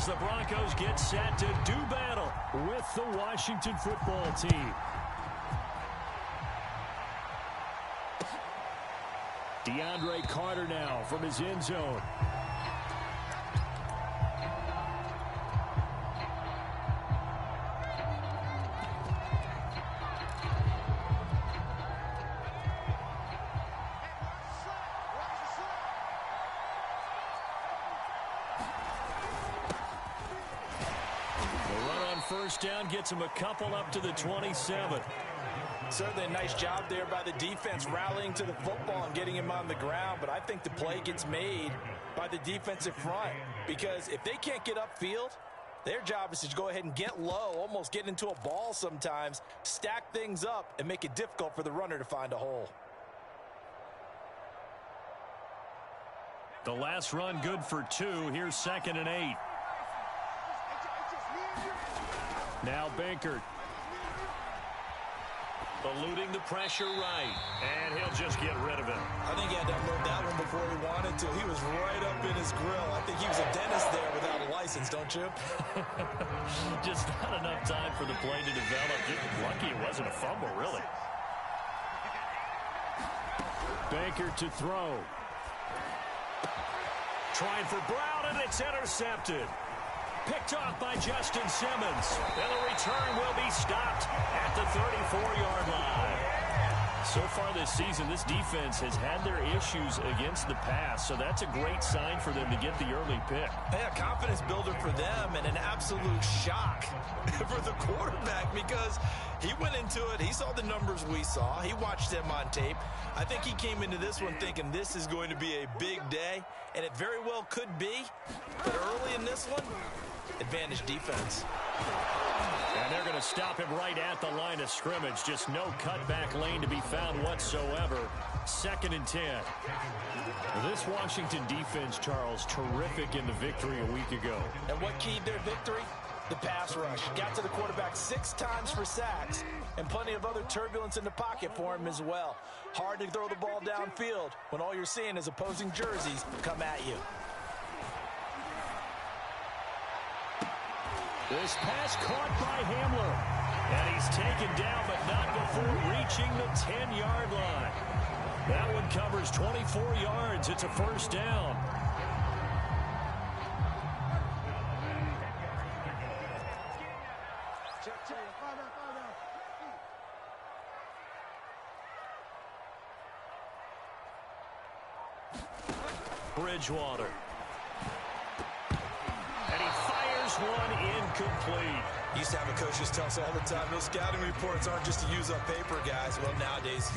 as the Broncos get set to do battle with the Washington football team. DeAndre Carter now from his end zone. First down gets him a couple up to the 27. Certainly a nice job there by the defense rallying to the football and getting him on the ground, but I think the play gets made by the defensive front because if they can't get upfield, their job is to go ahead and get low, almost get into a ball sometimes, stack things up, and make it difficult for the runner to find a hole. The last run good for 2. Here's 2nd and 8. Now Bankert. Eluding the pressure right. And he'll just get rid of it. I think he had to unload that one before he wanted to. He was right up in his grill. I think he was a dentist there without a license, don't you? Just not enough time for the play to develop. Just lucky it wasn't a fumble, really. Bankert to throw. Trying for Brown, and it's intercepted. Picked off by Justin Simmons. And the return will be stopped at the 34-yard line. So far this season, this defense has had their issues against the pass, so that's a great sign for them to get the early pick. Yeah, confidence builder for them and an absolute shock for the quarterback because he went into it. He saw the numbers we saw. He watched them on tape. I think he came into this one thinking this is going to be a big day, and it very well could be. But early in this one, advantage defense. And they're going to stop him right at the line of scrimmage. Just no cutback lane to be found whatsoever. 2nd and 10. This Washington defense, Charles, terrific in the victory a week ago. And what keyed their victory? The pass rush. Got to the quarterback 6 times for sacks and plenty of other turbulence in the pocket for him as well. Hard to throw the ball downfield when all you're seeing is opposing jerseys come at you. This pass caught by Hamler. And he's taken down, but not before reaching the 10-yard line. That one covers 24 yards. It's a first down. Bridgewater. One incomplete. Used to have a coach just tell us all the time, those scouting reports aren't just to use on paper, guys. Well, nowadays,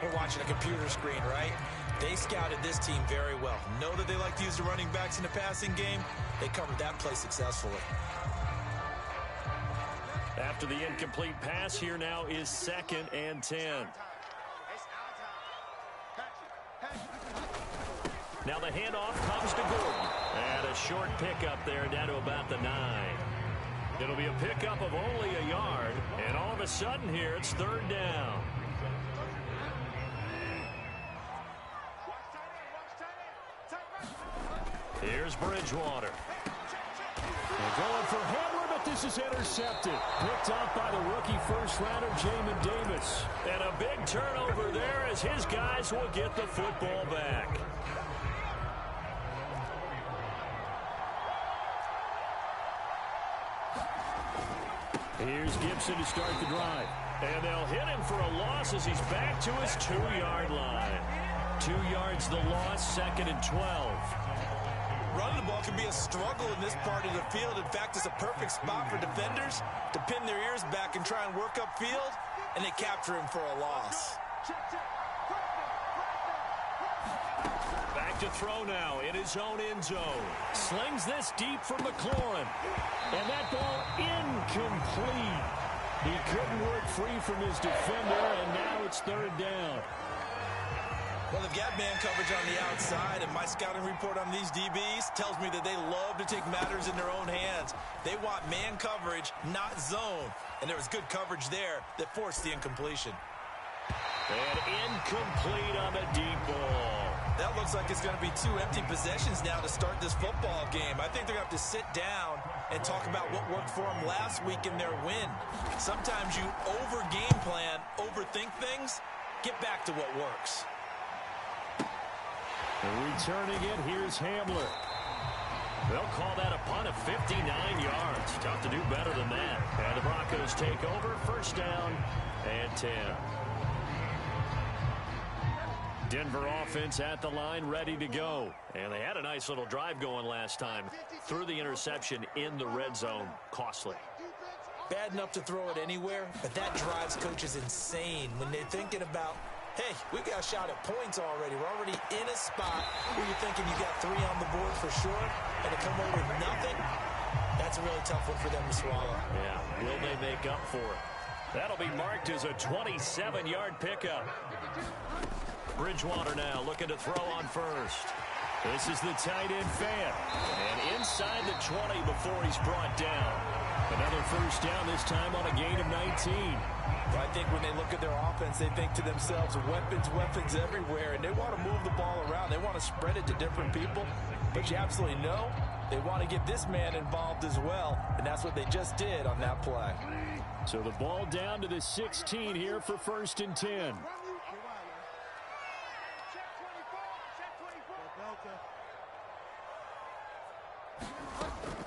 we're watching a computer screen, right? They scouted this team very well. Know that they like to use the running backs in the passing game. They covered that play successfully. After the incomplete pass, here now is 2nd and 10. Now the handoff comes to Gordon. And a short pickup there down to about the 9. It'll be a pickup of only a yard. And all of a sudden here, it's 3rd down. Here's Bridgewater. They're going for Hamler, but this is intercepted. Picked off by the rookie first-rounder, Jamin Davis. And a big turnover there as his guys will get the football back. Here's Gibson to start the drive. And they'll hit him for a loss as he's back to his 2-yard line. 2 yards the loss, 2nd and 12. Running the ball can be a struggle in this part of the field. In fact, it's a perfect spot for defenders to pin their ears back and try and work upfield, and they capture him for a loss. Back to throw now in his own end zone. Slings this deep for McLaurin. And that ball incomplete. He couldn't work free from his defender, and now it's 3rd down. Well, they've got man coverage on the outside, and my scouting report on these DBs tells me that they love to take matters in their own hands. They want man coverage, not zone. And there was good coverage there that forced the incompletion. And incomplete on the deep ball. That looks like it's going to be 2 empty possessions now to start this football game. I think they're going to have to sit down and talk about what worked for them last week in their win. Sometimes you over-game plan, overthink things. Get back to what works. Returning it, here's Hamler. They'll call that a punt of 59 yards. Tough to do better than that. And the Broncos take over, first down and 10. Denver offense at the line, ready to go. And they had a nice little drive going last time. Threw the interception in the red zone. Costly. Bad enough to throw it anywhere, but that drives coaches insane when they're thinking about, hey, we got a shot at points already. We're already in a spot where you're thinking you got 3 on the board for sure, and to come away with nothing, that's a really tough one for them to swallow. Yeah, will they make up for it? That'll be marked as a 27-yard pickup. Bridgewater now looking to throw on first. This is the tight end fan. And inside the 20 before he's brought down. Another first down, this time on a gain of 19. Well, I think when they look at their offense, they think to themselves, weapons everywhere, and they want to move the ball around. They want to spread it to different people. But you absolutely know they want to get this man involved as well, and that's what they just did on that play. So the ball down to the 16 here for first and 10.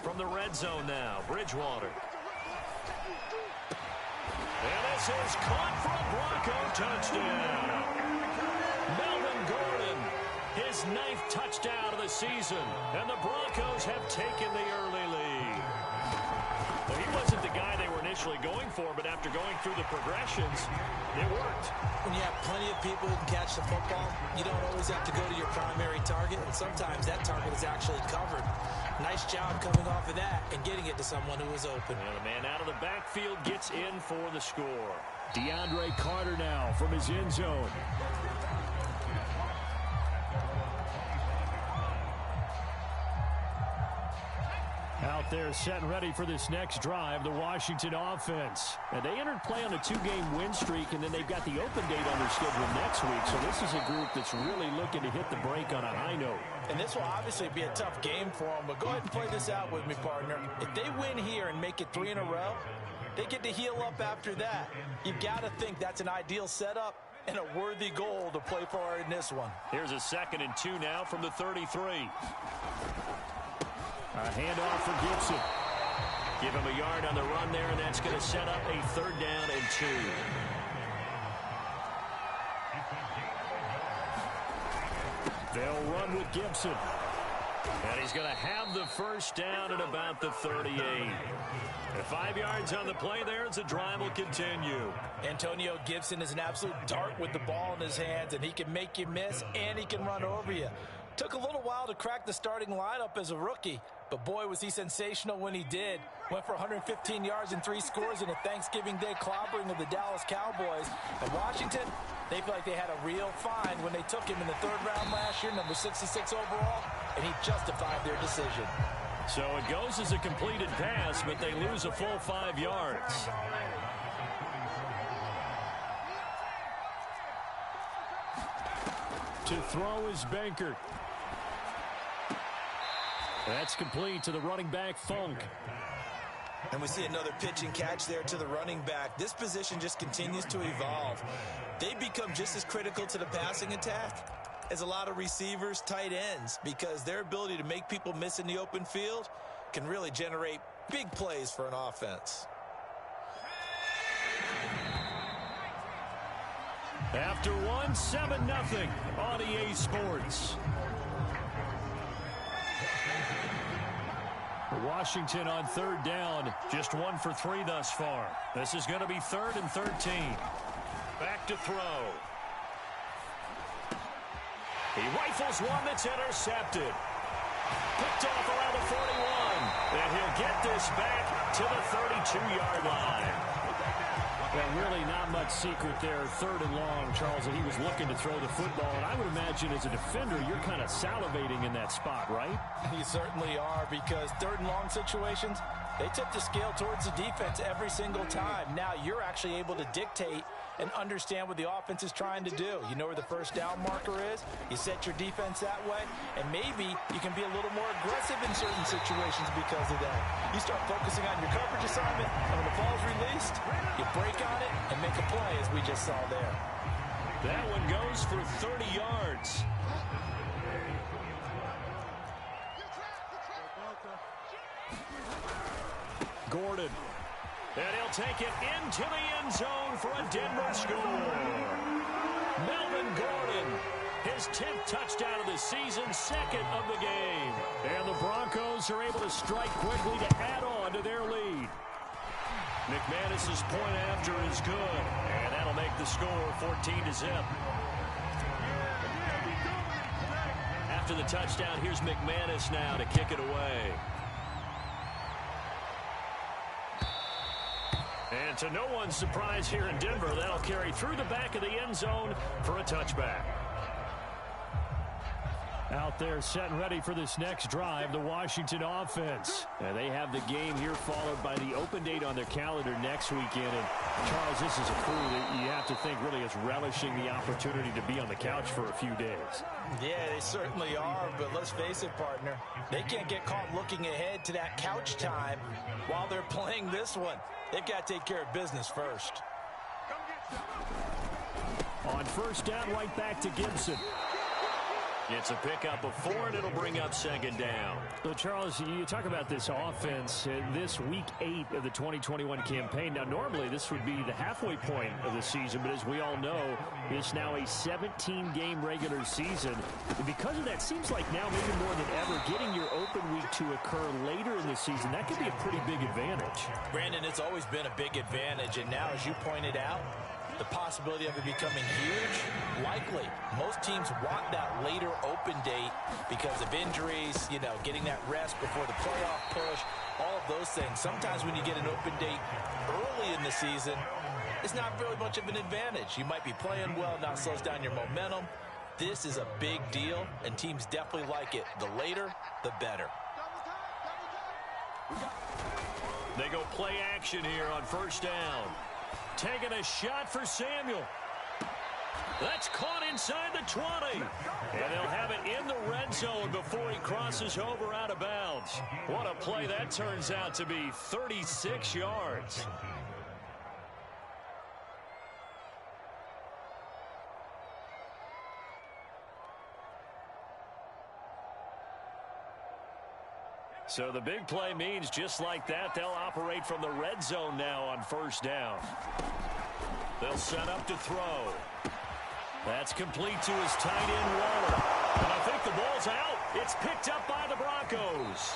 From the red zone now, Bridgewater. And this is caught for a Bronco touchdown. Melvin Gordon, his 9th touchdown of the season. And the Broncos have taken the early lead. Well, he wasn't the guy they were initially going for, but after going through the progressions, it worked. When you have plenty of people who can catch the football, you don't always have to go to your primary target, and sometimes that target is actually covered. Nice job coming off of that and getting it to someone who was open. And the man out of the backfield gets in for the score. DeAndre Carter now from his end zone. Out there set and ready for this next drive, the Washington offense. And they entered play on a 2-game win streak, and then they've got the open date on their schedule next week. So this is a group that's really looking to hit the break on a high note. And this will obviously be a tough game for them, but go ahead and play this out with me, partner. If they win here and make it 3 in a row, they get to heal up after that. You've got to think that's an ideal setup and a worthy goal to play for in this one. Here's a 2nd and 2 now from the 33. A handoff for Gibson. Give him a yard on the run there, and that's going to set up a 3rd down and 2. They'll run with Gibson. And he's going to have the first down at about the 38. And 5 yards on the play there as the drive will continue. Antonio Gibson is an absolute dart with the ball in his hands, and he can make you miss, and he can run over you. Took a little while to crack the starting lineup as a rookie, but boy, was he sensational when he did. Went for 115 yards and 3 scores in a Thanksgiving Day clobbering of the Dallas Cowboys. And Washington, they feel like they had a real find when they took him in the 3rd round last year, number 66 overall, and he justified their decision. So it goes as a completed pass, but they lose a full 5 yards. To throw is Bankert. That's complete to the running back, Funk. And we see another pitch and catch there to the running back. This position just continues to evolve. They become just as critical to the passing attack as a lot of receivers, tight ends, because their ability to make people miss in the open field can really generate big plays for an offense. After one, 7-0 on EA Sports. Washington on 3rd down, just 1 for 3 thus far. This is going to be 3rd and 13. Back to throw. He rifles one that's intercepted. Picked off around the 41. And he'll get this back to the 32-yard line. Well, really not much secret there. 3rd and long, Charles, and he was looking to throw the football. And I would imagine as a defender, you're kind of salivating in that spot, right? You certainly are, because 3rd and long situations, they tip the scale towards the defense every single time. Now you're actually able to dictate and understand what the offense is trying to do. You know where the first down marker is. You set your defense that way, and maybe you can be a little more aggressive in certain situations because of that. You start focusing on your coverage assignment, and when the ball's released, you break on it and make a play, as we just saw there. That one goes for 30 yards. Gordon. And he'll take it into the end zone for a Denver score. Melvin Gordon, his 10th touchdown of the season, 2nd of the game. And the Broncos are able to strike quickly to add on to their lead. McManus's point after is good, and that'll make the score 14-0. After the touchdown, here's McManus now to kick it away. And to no one's surprise here in Denver, that'll carry through the back of the end zone for a touchback. Out there set and ready for this next drive, the Washington offense. And they have the game here followed by the open date on their calendar next weekend. And Charles, this is a crew that you have to think really is relishing the opportunity to be on the couch for a few days. Yeah, they certainly are, but let's face it, partner. They can't get caught looking ahead to that couch time while they're playing this one. They've got to take care of business first. On first down, right back to Gibson. It's a pickup of 4, and it'll bring up 2nd down. So, Charles, you talk about this offense, this Week 8 of the 2021 campaign. Now, normally this would be the halfway point of the season, but as we all know, it's now a 17-game regular season. And because of that, seems like now maybe more than ever, getting your open week to occur later in the season, that could be a pretty big advantage. Brandon, it's always been a big advantage, and now, as you pointed out, the possibility of it becoming huge, likely. Most teams want that later open date because of injuries, you know, getting that rest before the playoff push, all of those things. Sometimes when you get an open date early in the season, it's not really much of an advantage. You might be playing well, not slows down your momentum. This is a big deal, and teams definitely like it. The later, the better. They go play action here on first down. Taking a shot for Samuel. That's caught inside the 20. And they'll have it in the red zone before he crosses over out of bounds. What a play that turns out to be. 36 yards. So the big play means just like that, they'll operate from the red zone now on first down. They'll set up to throw. That's complete to his tight end, Waller. And I think the ball's out. It's picked up by the Broncos.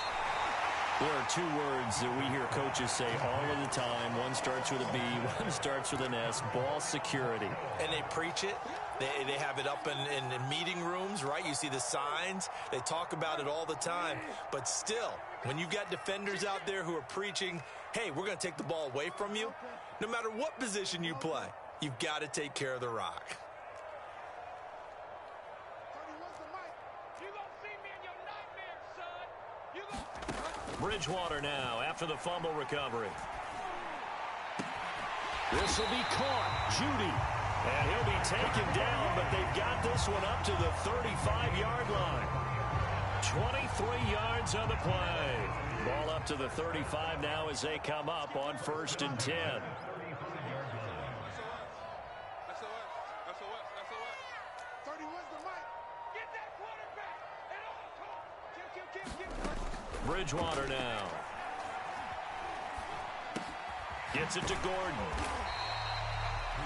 There are 2 words that we hear coaches say all of the time. One starts with a B, one starts with an S, ball security. And they preach it. They have it up in meeting rooms, right? You see the signs. They talk about it all the time. But still, when you've got defenders out there who are preaching, hey, we're going to take the ball away from you, no matter what position you play, you've got to take care of the rock. Bridgewater now after the fumble recovery. This will be caught. Judy. And he'll be taken down, but they've got this one up to the 35-yard line. 23 yards on the play. Ball up to the 35 now as they come up on 1st and 10. Bridgewater now. Gets it to Gordon.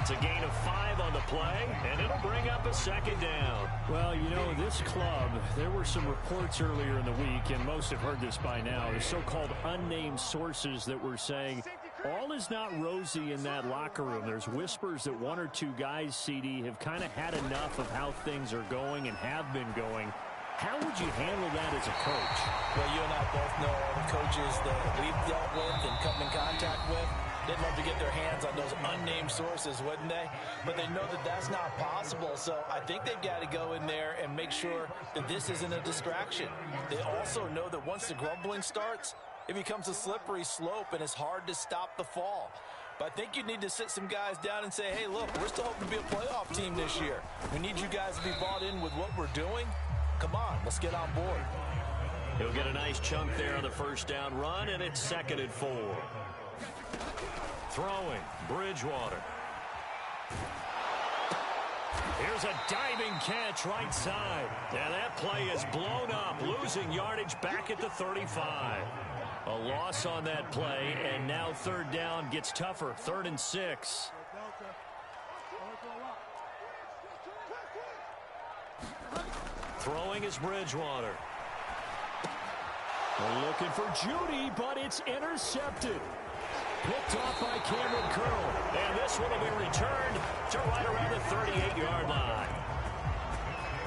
It's a gain of 5 on the play, and it'll bring up a 2nd down. Well, you know, this club, there were some reports earlier in the week, and most have heard this by now, the so-called unnamed sources that were saying all is not rosy in that locker room. There's whispers that 1 or 2 guys, CD, have kind of had enough of how things are going and have been going. How would you handle that as a coach? Well, you and I both know all the coaches that we've dealt with and come in contact with. They'd love to get their hands on those unnamed sources, wouldn't they? But they know that that's not possible. So I think they've got to go in there and make sure that this isn't a distraction. They also know that once the grumbling starts, it becomes a slippery slope and it's hard to stop the fall. But I think you need to sit some guys down and say, hey, look, we're still hoping to be a playoff team this year. We need you guys to be bought in with what we're doing. Come on, let's get on board. He'll get a nice chunk there on the first down run, and it's 2nd and 4. Throwing, Bridgewater. Here's a diving catch right side. And that play is blown up, losing yardage back at the 35. A loss on that play, and now 3rd down gets tougher. 3rd and 6. Throwing is Bridgewater. They're looking for Judy, but it's intercepted. Picked off by Cameron Curl. And this one will be returned to right around the 38-yard line.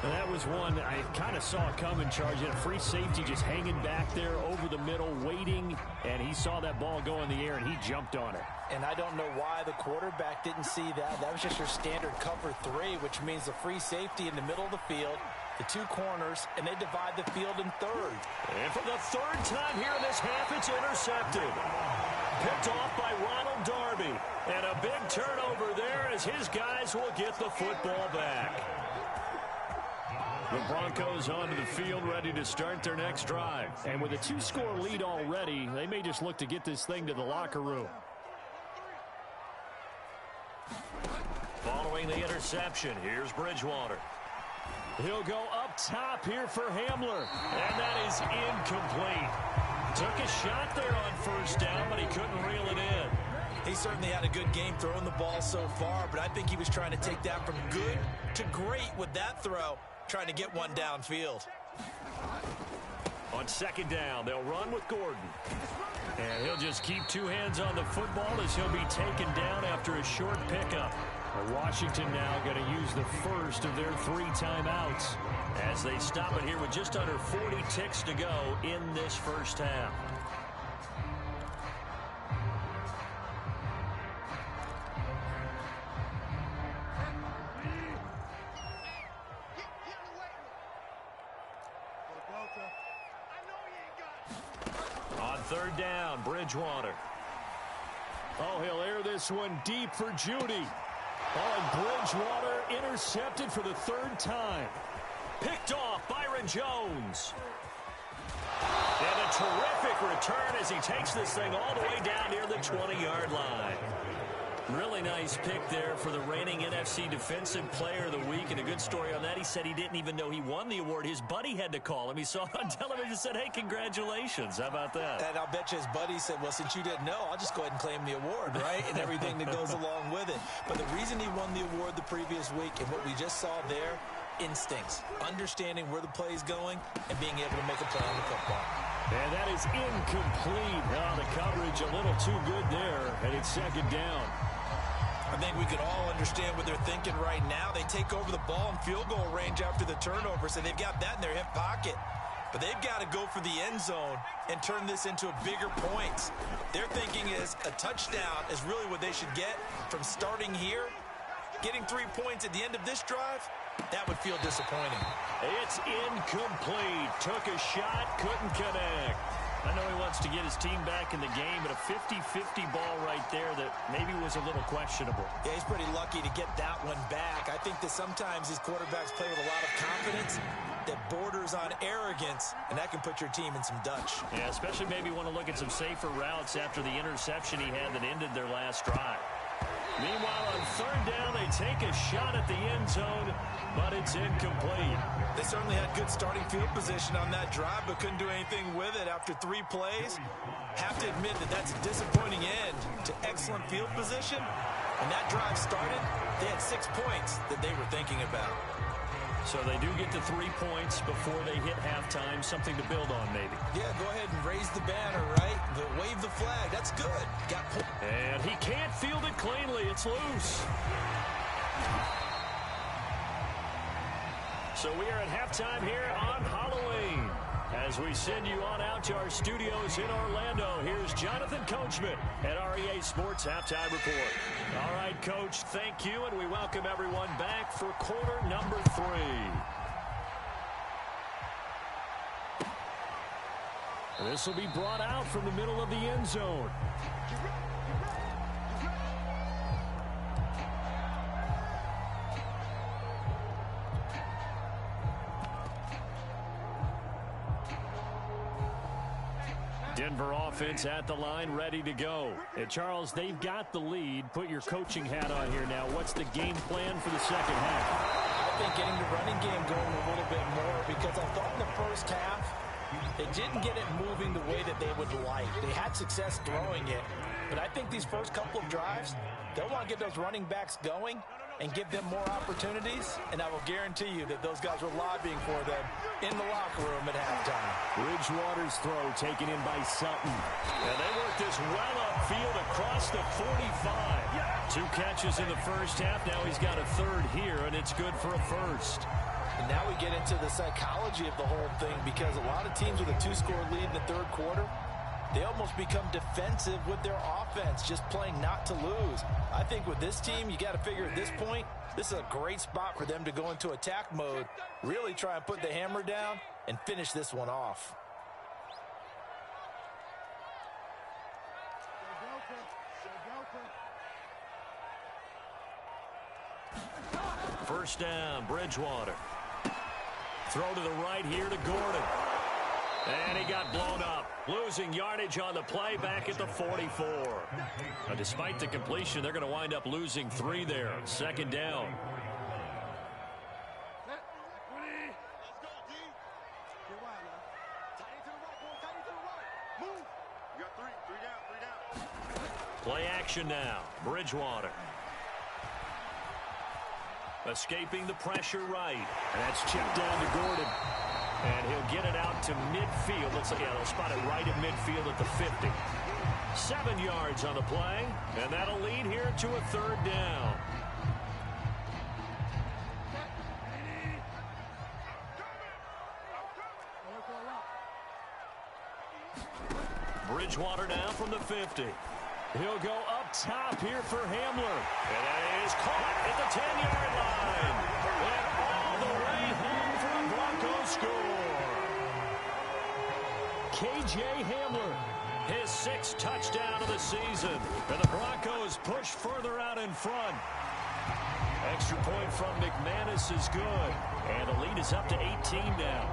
And that was one I kind of saw coming, Charge. He had a free safety just hanging back there over the middle, waiting, and he saw that ball go in the air, and he jumped on it. And I don't know why the quarterback didn't see that. That was just your standard cover 3, which means the free safety in the middle of the field, the 2 corners, and they divide the field in 3rd. And for the 3rd time here in this half, it's intercepted. Picked off by Ronald Darby. And a big turnover there as his guys will get the football back. The Broncos onto the field, ready to start their next drive. And with a 2-score lead already, they may just look to get this thing to the locker room. Following the interception, here's Bridgewater. He'll go up top here for Hamler. And that is incomplete. Took a shot there on 1st down, but he couldn't reel it in. He certainly had a good game throwing the ball so far, but I think he was trying to take that from good to great with that throw, trying to get one downfield. On 2nd down, they'll run with Gordon. And he'll just keep 2 hands on the football as he'll be taken down after a short pickup. Washington now going to use the first of their 3 timeouts as they stop it here with just under 40 ticks to go in this first half. On 3rd down, Bridgewater. Oh, he'll air this one deep for Judy. Oh, and Bridgewater intercepted for the 3rd time. Picked off Byron Jones. And a terrific return as he takes this thing all the way down near the 20-yard line. Really nice pick there for the reigning NFC Defensive Player of the Week. And a good story on that. He said he didn't even know he won the award. His buddy had to call him. He saw it on television and said, hey, congratulations. How about that? And I'll bet you his buddy said, well, since you didn't know, I'll just go ahead and claim the award, right? And everything that goes along with it. But the reason he won the award the previous week and what we just saw there, instincts, understanding where the play is going, and being able to make a play on the football. And that is incomplete. Oh, the coverage a little too good there, and it's 2nd down. I think we can all understand what they're thinking right now. They take over the ball in field goal range after the turnover, so they've got that in their hip pocket. But they've got to go for the end zone and turn this into bigger points. Their thinking is a touchdown is really what they should get from starting here. Getting 3 points at the end of this drive, that would feel disappointing. It's incomplete. Took a shot, couldn't connect. I know he wants to get his team back in the game, but a 50-50 ball right there that maybe was a little questionable. Yeah, he's pretty lucky to get that one back. I think that sometimes these quarterbacks play with a lot of confidence that borders on arrogance, and that can put your team in some Dutch. Yeah, especially maybe want to look at some safer routes after the interception he had that ended their last drive. Meanwhile, on 3rd down, they take a shot at the end zone, but it's incomplete. They certainly had good starting field position on that drive, but couldn't do anything with it after 3 plays. Have to admit that that's a disappointing end to excellent field position. When that drive started, they had 6 points that they were thinking about. So they do get to 3 points before they hit halftime, something to build on maybe. Yeah, go ahead and raise the banner, right? Wave the flag. That's good. And he can't field it cleanly. It's loose. So we are at halftime here on Halloween. As we send you on out to our studios in Orlando, here's Jonathan Coachman at REA Sports Halftime Report. All right, Coach, thank you, and we welcome everyone back for quarter number 3. This will be brought out from the middle of the end zone. offense at the line, ready to go. And Charles, they've got the lead. Put your coaching hat on here now. What's the game plan for the second half? I think getting the running game going a little bit more, because I thought in the first half they didn't get it moving the way that they would like. They had success throwing it, but I think these first couple of drives, they'll want to get those running backs going and give them more opportunities, and I will guarantee you that those guys were lobbying for them in the locker room at halftime. Bridgewater's throw taken in by Sutton. And they work this well upfield across the 45. 2 catches in the first half. Now he's got a third here, and it's good for a first. And now we get into the psychology of the whole thing, because a lot of teams with a 2-score lead in the third quarter, they almost become defensive with their offense, just playing not to lose. I think with this team, you got to figure at this point, this is a great spot for them to go into attack mode, really try and put the hammer down and finish this one off. First down, Bridgewater. Throw to the right here to Gordon. And he got blown up. Losing yardage on the play back at the 44. Despite the completion, they're going to wind up losing 3 there. Second down. Play action now. Bridgewater. Escaping the pressure right. And that's checked down to Gordon. And he'll get it out to midfield. Looks like they'll spot it right at midfield at the 50. 7 yards on the play. And that'll lead here to a third down. Bridgewater now from the 50. He'll go up top here for Hamler. And that is caught at the 10-yard line. And all the way home for a Broncos score. K.J. Hamler, his 6th touchdown of the season. And the Broncos push further out in front. Extra point from McManus is good. And the lead is up to 18 now.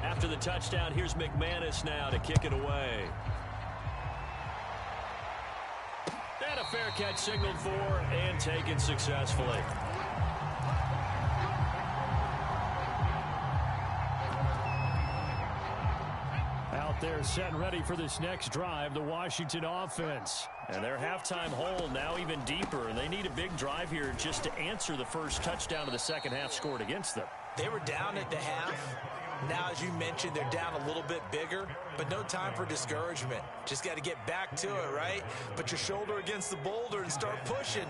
After the touchdown, here's McManus now to kick it away. And a fair catch signaled for and taken successfully. Out there set and ready for this next drive, the Washington offense. And their halftime hole now even deeper. And they need a big drive here just to answer the first touchdown of the second half scored against them. They were down at the half. Now, as you mentioned, they're down a little bit bigger, but no time for discouragement. Just got to get back to it, right? Put your shoulder against the boulder and start pushing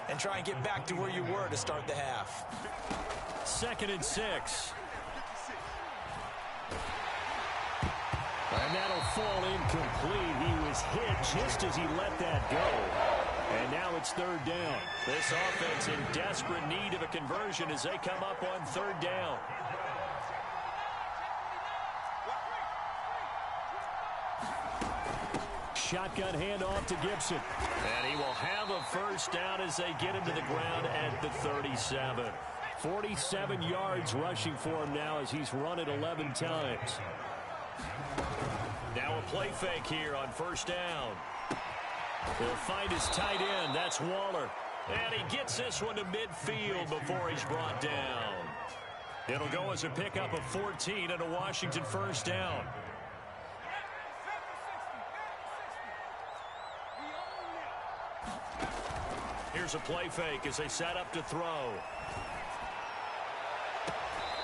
and try and get back to where you were to start the half. 2nd and 6. And that'll fall incomplete. He was hit just as he let that go. And now it's third down. This offense in desperate need of a conversion as they come up on third down. Shotgun handoff to Gibson. And he will have a first down as they get him to the ground at the 37. 47 yards rushing for him now as he's run it 11 times. Now a play fake here on first down. He'll find his tight end. That's Waller. And he gets this one to midfield before he's brought down. It'll go as a pickup of 14 and a Washington first down. Here's a play fake as they set up to throw.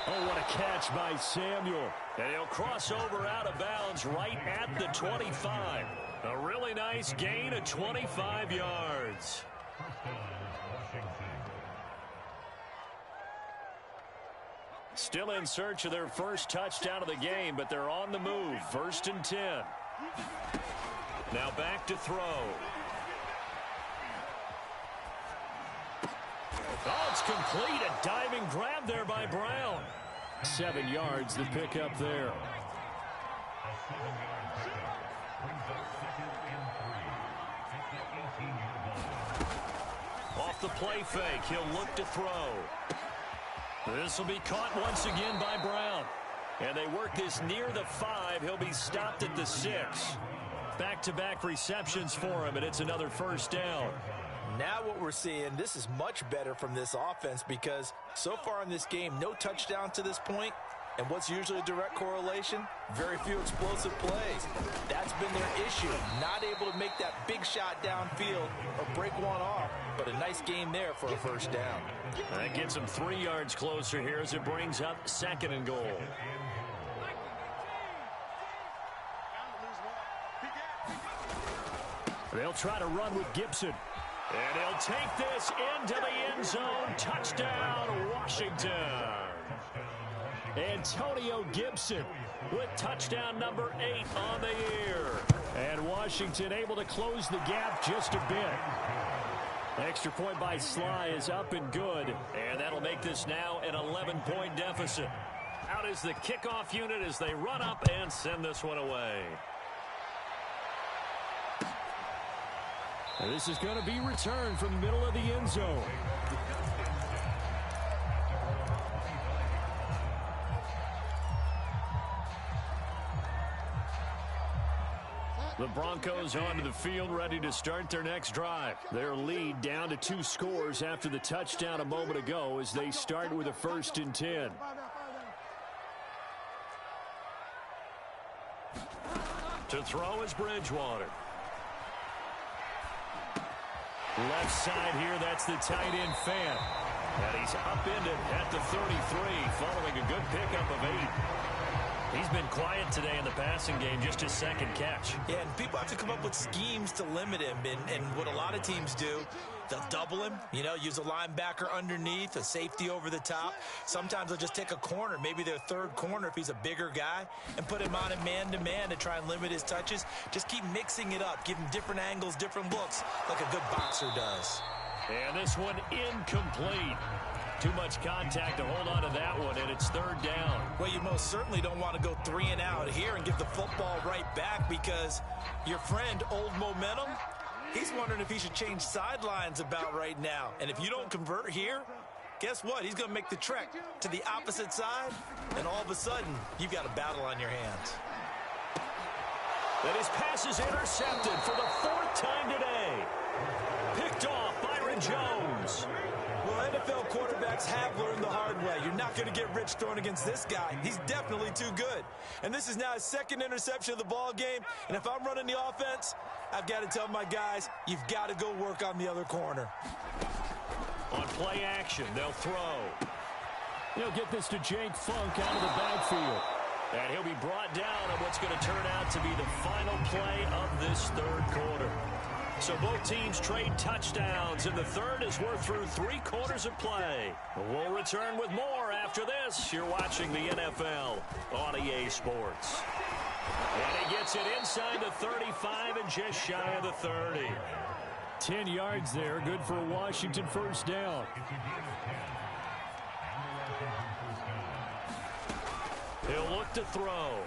Oh, what a catch by Samuel. And he'll cross over out of bounds right at the 25. A really nice gain of 25 yards. Still in search of their first touchdown of the game, but they're on the move. 1st and 10. Now back to throw. Oh, it's complete. A diving grab there by Brown. 7 yards, the pickup there. Off the play fake, he'll look to throw. This will be caught once again by Brown. And they work this near the 5. He'll be stopped at the 6. Back-to-back receptions for him, and it's another first down. Now what we're seeing, this is much better from this offense because so far in this game, no touchdown to this point. And what's usually a direct correlation? Very few explosive plays. That's been their issue. Not able to make that big shot downfield or break one off, but a nice game there for a first down. That gets them 3 yards closer here as it brings up 2nd and goal. They'll try to run with Gibson. And he'll take this into the end zone. Touchdown, Washington. Antonio Gibson with touchdown number 8 on the year. And Washington able to close the gap just a bit. Extra point by Sly is up and good. And that'll make this now an 11-point deficit. Out is the kickoff unit as they run up and send this one away. And this is going to be returned from the middle of the end zone. The Broncos onto the field, ready to start their next drive. Their lead down to 2 scores after the touchdown a moment ago as they start with a 1st and 10. To throw is Bridgewater. Left side here, that's the tight end fan. And he's upended at the 33 following a good pickup of 8. He's been quiet today in the passing game, just his 2nd catch. Yeah, and people have to come up with schemes to limit him. And what a lot of teams do, they'll double him, use a linebacker underneath, a safety over the top. Sometimes they'll just take a corner, maybe their 3rd corner if he's a bigger guy, and put him on a man-to-man to try and limit his touches. Just keep mixing it up, give him different angles, different looks, like a good boxer does. And this one incomplete. Too much contact to hold on to that one, and it's 3rd down. Well, you most certainly don't want to go 3 and out here and give the football right back because your friend, Old Momentum, he's wondering if he should change sidelines about right now. And if you don't convert here, guess what? He's going to make the trek to the opposite side, and all of a sudden, you've got a battle on your hands. And his pass is intercepted for the 4th time today. Picked off Byron Jones. Well, NFL quarterbacks have learned the hard way. You're not going to get rich throwing against this guy. He's definitely too good. And this is now his 2nd interception of the ball game. And if I'm running the offense, I've got to tell my guys, you've got to go work on the other corner. On play action, they'll throw. He'll get this to Jake Funk out of the backfield. And he'll be brought down on what's going to turn out to be the final play of this 3rd quarter. So both teams trade touchdowns, and the 3rd as we're through 3 quarters of play. We'll return with more after this. You're watching the NFL on EA Sports. And he gets it inside the 35 and just shy of the 30. 10 yards there, good for a Washington 1st down. He'll look to throw.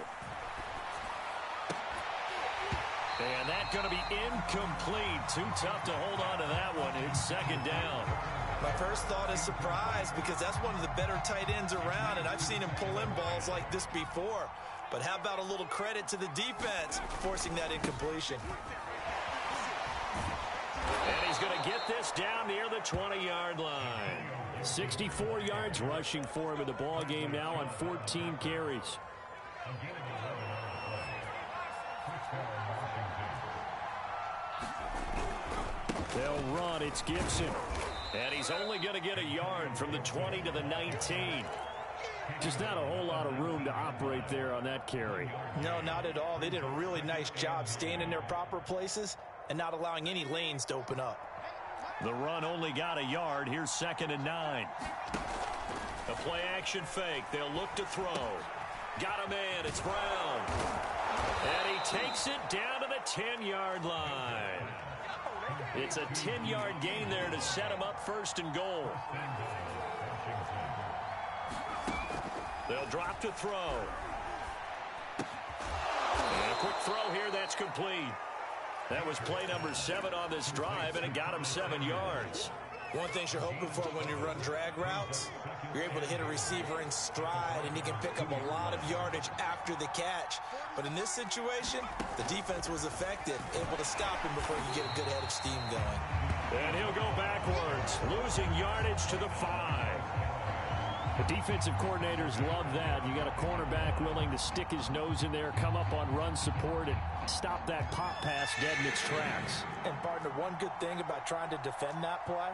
And that's going to be incomplete. Too tough to hold on to that one. It's 2nd down. My first thought is surprise because that's one of the better tight ends around, and I've seen him pull in balls like this before. But how about a little credit to the defense forcing that incompletion? And he's going to get this down near the 20-yard line. 64 yards rushing for him in the ball game now on 14 carries. They'll run. It's Gibson. And he's only going to get a yard from the 20 to the 19. Just not a whole lot of room to operate there on that carry. No, not at all. They did a really nice job staying in their proper places and not allowing any lanes to open up. The run only got a yard. Here's 2nd and 9. A play action fake. They'll look to throw. Got him in. It's Brown. And he takes it down to the 10-yard line. It's a 10-yard gain there to set him up 1st and goal. They'll drop to throw. And a quick throw here. That's complete. That was play number 7 on this drive, and it got him 7 yards. One thing you're hoping for when you run drag routes, you're able to hit a receiver in stride, and he can pick up a lot of yardage after the catch. But in this situation, the defense was effective, able to stop him before you get a good head of steam going. And he'll go backwards, losing yardage to the 5. The defensive coordinators love that. You got a cornerback willing to stick his nose in there, come up on run support, and stop that pop pass dead in its tracks. And, partner, one good thing about trying to defend that play,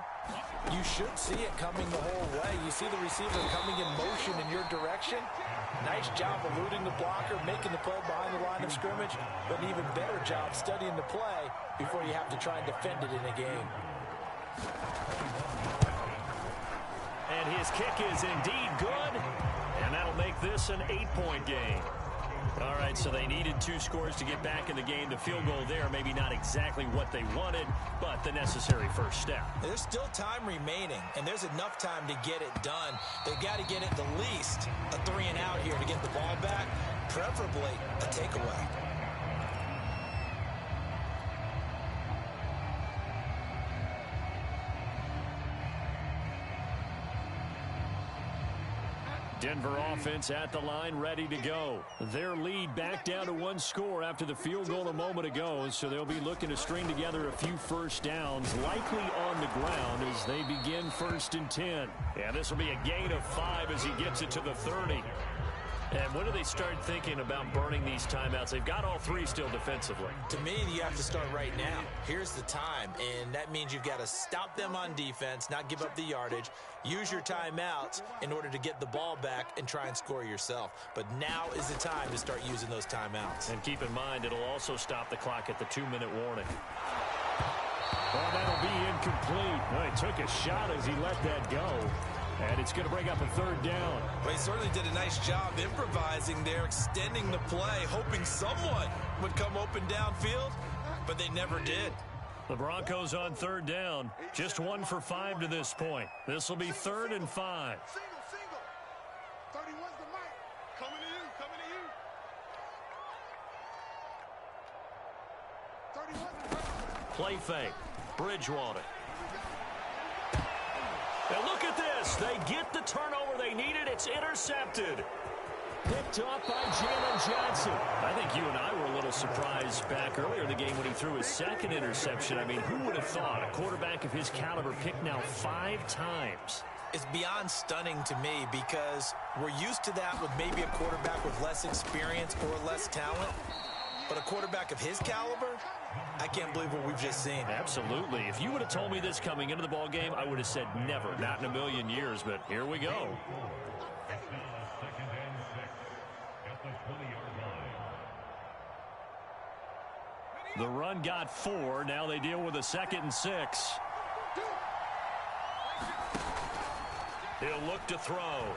you should see it coming the whole way. You see the receiver coming in motion in your direction. Nice job eluding the blocker, making the play behind the line of scrimmage, but an even better job studying the play before you have to try and defend it in a game. And his kick is indeed good, and that'll make this an 8-point game. All right, so they needed 2 scores to get back in the game. The field goal there, maybe not exactly what they wanted, but the necessary first step. There's still time remaining, and there's enough time to get it done. They've got to get it the least a 3-and-out here to get the ball back, preferably a takeaway. Denver offense at the line, ready to go. Their lead back down to 1 score after the field goal a moment ago, so they'll be looking to string together a few first downs, likely on the ground as they begin 1st and 10. Yeah, this will be a gain of 5 as he gets it to the 30. And when do they start thinking about burning these timeouts? They've got all 3 still defensively. To me, you have to start right now. Here's the time, and that means you've got to stop them on defense, not give up the yardage, use your timeouts in order to get the ball back and try and score yourself. But now is the time to start using those timeouts. And keep in mind, it'll also stop the clock at the 2-minute warning. Oh, that'll be incomplete. Well, he took a shot as he let that go. And it's going to bring up a 3rd down. Well, he certainly did a nice job improvising there, extending the play, hoping someone would come open downfield, but they never did. The Broncos on 3rd down. Just 1 for 5 to this point. This will be 3rd and 5. Single. 31's the mic. Coming to you. 31. Play fake. Bridgewater. And look at this. They get the turnover they needed. It's intercepted. Picked off by Jalen Johnson. I think you and I were a little surprised back earlier in the game when he threw his 2nd interception. I mean, who would have thought a quarterback of his caliber picked now 5 times? It's beyond stunning to me because we're used to that with maybe a quarterback with less experience or less talent. But a quarterback of his caliber, I can't believe what we've just seen. Absolutely. If you would have told me this coming into the ball game, I would have said never, not in a million years. But here we go. The run got 4. Now they deal with a 2nd and 6. He'll look to throw.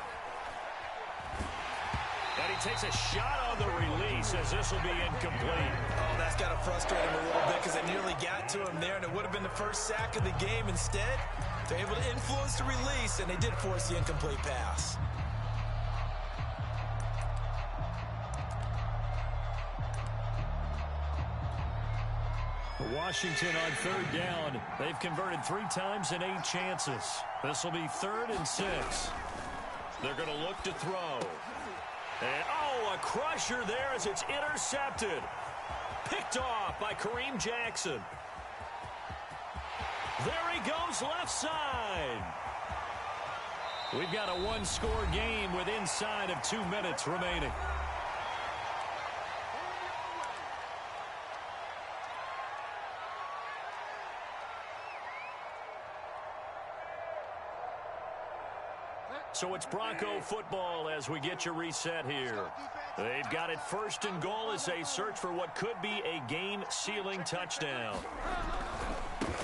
And he takes a shot on the release as this will be incomplete. Oh, that's got to frustrate him a little bit because they nearly got to him there, and it would have been the first sack of the game. Instead, they're able to influence the release, and they did force the incomplete pass. Washington on 3rd down. They've converted 3 times in 8 chances. This will be 3rd and 6. They're going to look to throw. And, oh, a crusher there as it's intercepted. Picked off by Kareem Jackson. There he goes left side. We've got a 1-score game with inside of 2 minutes remaining. So it's Bronco football as we get you reset here. They've got it 1st and goal as they search for what could be a game-sealing touchdown.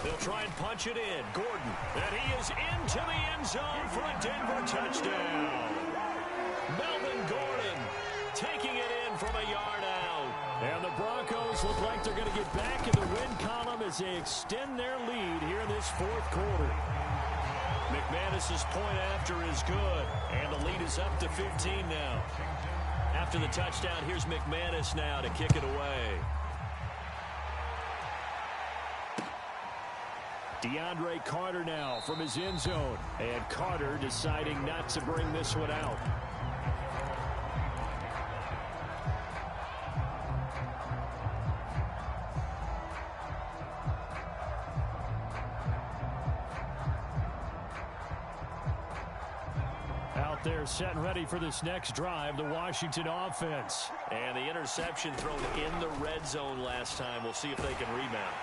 They'll try and punch it in. Gordon, and he is into the end zone for a Denver touchdown. Melvin Gordon taking it in from a yard out. And the Broncos look like they're going to get back in the win column as they extend their lead here in this 4th quarter. McManus's point after is good, and the lead is up to 15 now. After the touchdown, here's McManus now to kick it away. DeAndre Carter now from his end zone. And Carter deciding not to bring this one out. Out there set and ready for this next drive, the Washington offense. And the interception thrown in the red zone last time. We'll see if they can rebound.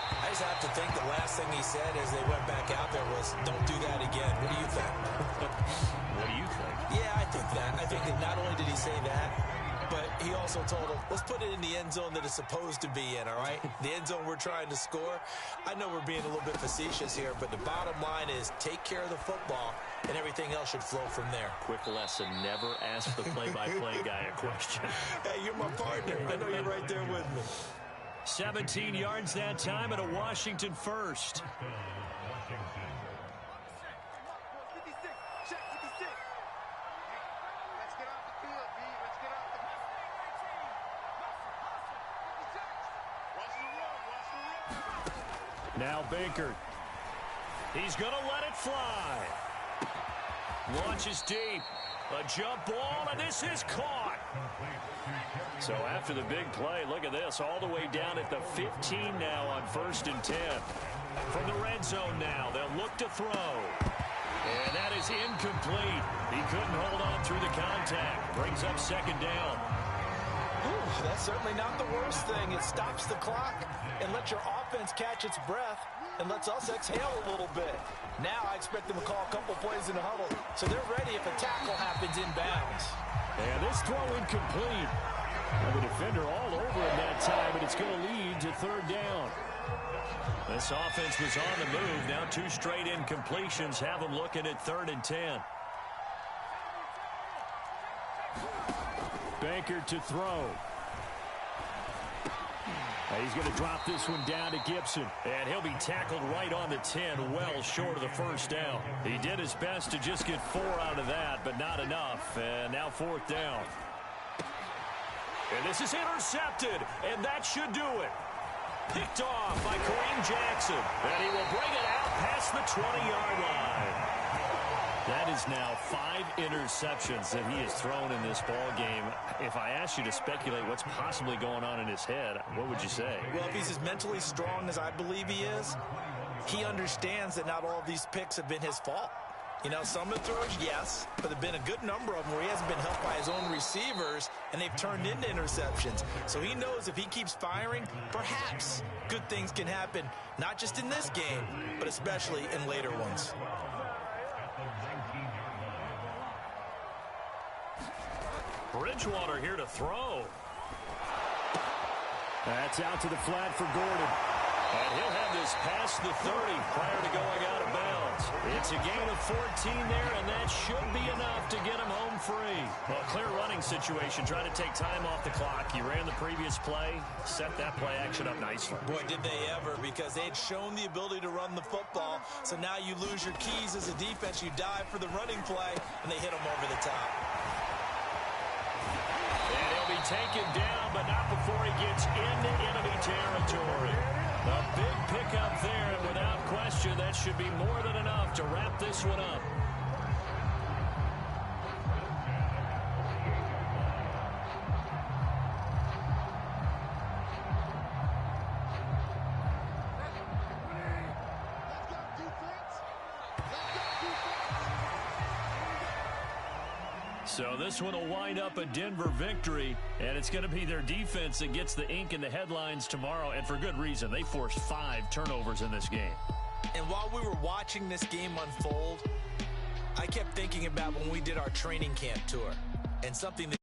I just have to think the last thing he said as they went back out there was, don't do that again. What do you think? What do you think? Yeah, I think that. I think that not only did he say that, but he also told him, let's put it in the end zone that it's supposed to be in, all right? The end zone we're trying to score. I know we're being a little bit facetious here, but the bottom line is take care of the football, and everything else should flow from there. Quick lesson, never ask the play-by-play guy a question. Hey, you're my partner. I know you're right there with me. 17 yards that time and a Washington first. Now Baker. He's going to let it fly. Launches deep. A jump ball, and this is caught. So after the big play, look at this, all the way down at the 15 now on 1st and 10. From the red zone now, they'll look to throw. And that is incomplete. He couldn't hold on through the contact. Brings up 2nd down. Ooh, that's certainly not the worst thing. It stops the clock and lets your offense catch its breath and lets us exhale a little bit. Now I expect them to call a couple plays in the huddle, so they're ready if a tackle happens inbounds. And this throw incomplete. And the defender all over him that time, but it's going to lead to 3rd down. This offense was on the move. Now 2 straight incompletions have them looking at 3rd and 10. Baker to throw. He's going to drop this one down to Gibson. And he'll be tackled right on the 10, well short of the 1st down. He did his best to just get 4 out of that, but not enough. And now 4th down. And this is intercepted, and that should do it. Picked off by Kareem Jackson. And he will bring it out past the 20-yard line. That is now 5 interceptions that he has thrown in this ball game. If I asked you to speculate what's possibly going on in his head, what would you say? Well, if he's as mentally strong as I believe he is, he understands that not all of these picks have been his fault. You know, some of the throws, yes, but there have been a good number of them where he hasn't been helped by his own receivers, and they've turned into interceptions. So he knows if he keeps firing, perhaps good things can happen, not just in this game, but especially in later ones. Bridgewater here to throw. That's out to the flat for Gordon. And he'll have this past the 30 prior to going out of bounds. It's a gain of 14 there, and that should be enough to get him home free. Well, clear running situation. Try to take time off the clock. You ran the previous play, set that play action up nicely. Boy, did they ever, because they'd shown the ability to run the football. So now you lose your keys as a defense. You dive for the running play, and they hit him over the top. And he'll be taken down, but not before he gets into enemy territory. A big pickup there, and without question, that should be more than enough to wrap this one up. So this one will wind up a Denver victory, and it's going to be their defense that gets the ink in the headlines tomorrow, and for good reason. They forced 5 turnovers in this game. And while we were watching this game unfold, I kept thinking about when we did our training camp tour, and something that